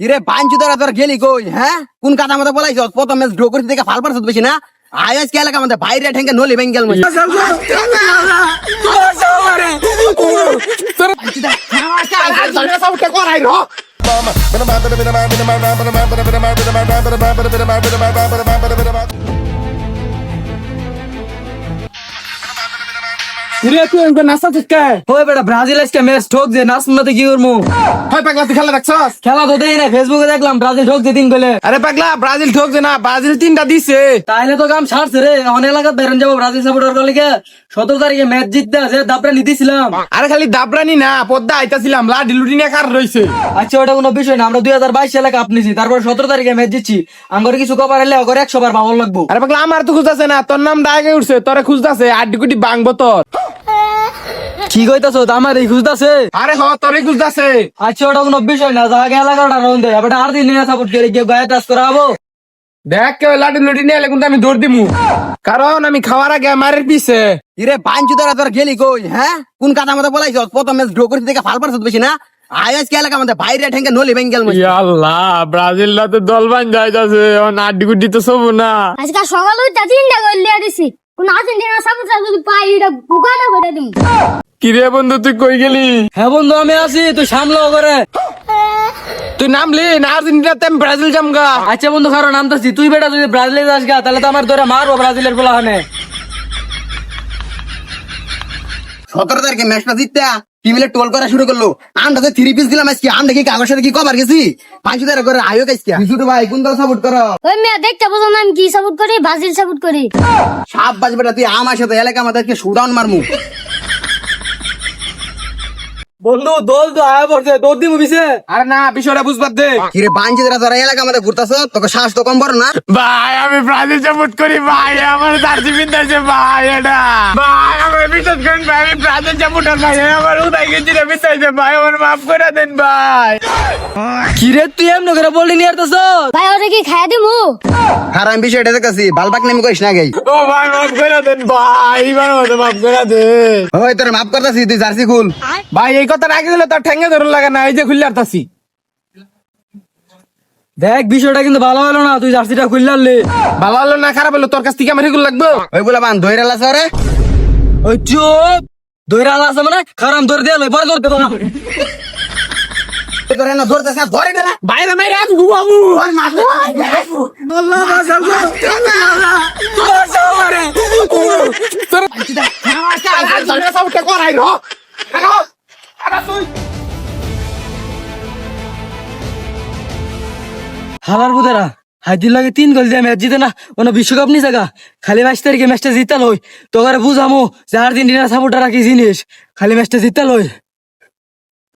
ইরে বাঞ্চুদারা তোর গেলি কই হ্যাঁ কোন কথা মতো বলাইছ প্রথম ম্যাচ ড্র করতে দেখে ফাল পারছ বেশি না আয়াস কে এলাকা মধ্যে বাইরে ঠেঙ্গে নলি বেঙ্গেল মই ব্রাজিল আজকে ম্যাচ ঠোক যে নাচ মতো কি করবো খেলা দেখছস? খেলা তো দেই না ফেসবুকে দেখলাম ব্রাজিল ঠোক যে তিন গোলে আরে পাগলা ব্রাজিল ঠকছে না, ব্রাজিল 3টা দিছে। তাইলে তো কাম ছাড়ছে রে অনেক এলাকাত বেরন যাবো ব্রাজিল সাপোর্টার করলে 17 তারিখে ম্যাচ জিততে আছে দাপড়া নিতেছিলাম। আরে খালি দাবরানি না, পদ্মা আইতাছিলাম, লাডি লুডি নিয়ে কার রইছে। আচ্ছা ওটা কোনো বিষয় না, আমরা 2022 সালে কাপ নিছি, তারপর 17 তারিখে ম্যাচ জিতছি। আঙ্গরে কিছু কবার এলে ওগরে 100 বার পাওয়ার লাগবো। আরে পাগলা আমার তো খুঁজতাছে না, তোর নাম আগে উঠছে, তোরে খুঁজতাছে, আড্ডি কুটি বাংবো তোর। কি কইতাছো আমার এই খুঁজতাছে? আরে হ তোরে খুঁজতাছে। আচ্ছা ওটা কোনো বিষয় না, জায়গা এলাকাটা রন দেয় এবার আর্জেন্টিনা সাপোর্ট করে কেউ গায়ে টাচ করাবো। দেখ কেউ লাডি লুডি নিয়ে এলে কিন্তু আমি দৌড় দিমু, কারণ আমি খাওয়ার আগে মারের পিছে। ইরে বাঞ্চুদারা তোর গেলি কই হ্যাঁ কোন কথা মতো বলাইছ প্রথম ম্যাচ ড্র করতে দেখে ফাল পারছ বেশি না আয়াস কে এলাকা মধ্যে বাইরে ঠেঙ্গে নলি বেঙ্গেল মই আল্লাহ ব্রাজিলটা তো দল বান যাইতাছে, আড্ডি কুটি তো সব না। আজকে সকাল হইতে 3টা গোল দিয়ে দিছি, কোন আর্জেন্টিনা সাপোর্টার যদি পাই এটা বুকাটা করে দিম। কিরে বন্ধু তুই কই গেলি? হ্যাঁ বন্ধু আমি আছি, তুই সামলাও করে। তুই নামলি না আর্জেন্টিনাতে, আমি ব্রাজিল জামগা। আচ্ছা বন্ধু কারো নামতাছি, তুই বেটা যদি ব্রাজিলে যাস গা তাহলে তো আমার ধরে মারবো ব্রাজিলের গোলা হানে। 17 তারিখে ম্যাচটা জিততে টিমিলে টোল করা শুরু করলো। আমরা তো 3 পিস দিলাম আজকে, আমরা কি কাগজের সাথে কি কভার গেছি 5 টাকা করে আয়ো কাজকে কিছু ভাই কোন দল সাপোর্ট করো? ওই মেয়ে দেখতে বুঝো না আমি কি সাপোর্ট করি, ব্রাজিল সাপোর্ট করি। সাপ বাজ বেটা তুই আমার সাথে এলাকা আমাদেরকে শুডাউন মারমু। বন্ধু দল তো আয়া পড়ছে দৌড় দিমু বিছে। আরে না বিষয়টা বুঝবার দে। কিরে বাঞ্চিদরা তোরা এলাকা আমাদের ঘুরতাছ, তোকে শ্বাস তো কম বড় না? ভাই আমি ব্রাজিল সাপোর্ট করি ভাই, আমার জার্সি পিন্ধাইছে ভাই এটা। ভাই আমার বিশ্বাস করেন ভাই, আমি ব্রাজিল সাপোর্টার ভাই, আমার উদয় গেঞ্জিটা পিন্ধাইছে ভাই, আমার মাফ করে দেন ভাই। কিরে তুই এমন করে বললি নিয়ে আসতেছ? ভাই ওটা কি খাইয়া দিমু? আর আমি বিষয়টা দেখেছি বালবাক নেমে কইস না গাই। ও ভাই মাফ করে দেন ভাই, এবার মতো মাফ করে দেন। ওই তোর মাফ করতাছি, তুই জার্সি খুল। ভাই এই কথা রাখি দিলে তোর ঠেঙ্গে ধরে লাগে না, এই যে খুললে আরতাছি। দেখ বিষয়টা কিন্তু ভালো হলো না, তুই জার্সিটা খুললি। ভালো হলো না খারাপ হলো, তোর কাছ থেকে আমার এগুলো লাগবে। ওই বলে বান ধইরা লাছ রে। ওই চুপ ধইরা লাছ মানে খারাম ধরে দে লই পরে ধরতে তো না। তোরে না ধরতে সা ধরে দে না। বাইরে মাইরা গুবাবু। আল্লাহ বাঁচাও গো। আল্লাহ বাঁচাও রে। তোর তোর সবটা করাই র। আরে তুই হালার বুদেরা হাইদির লাগে 3 গোল দিয়ে ম্যাচ জিতে না ওনা বিশ্বকাপ নি জায়গা খালি 22 তারিখে ম্যাচটা জিতাল হই তো করে বুঝামু যে আর্জেন্টিনা সাপোর্টাররা কি জিনিস খালি ম্যাচটা জিতাল হই।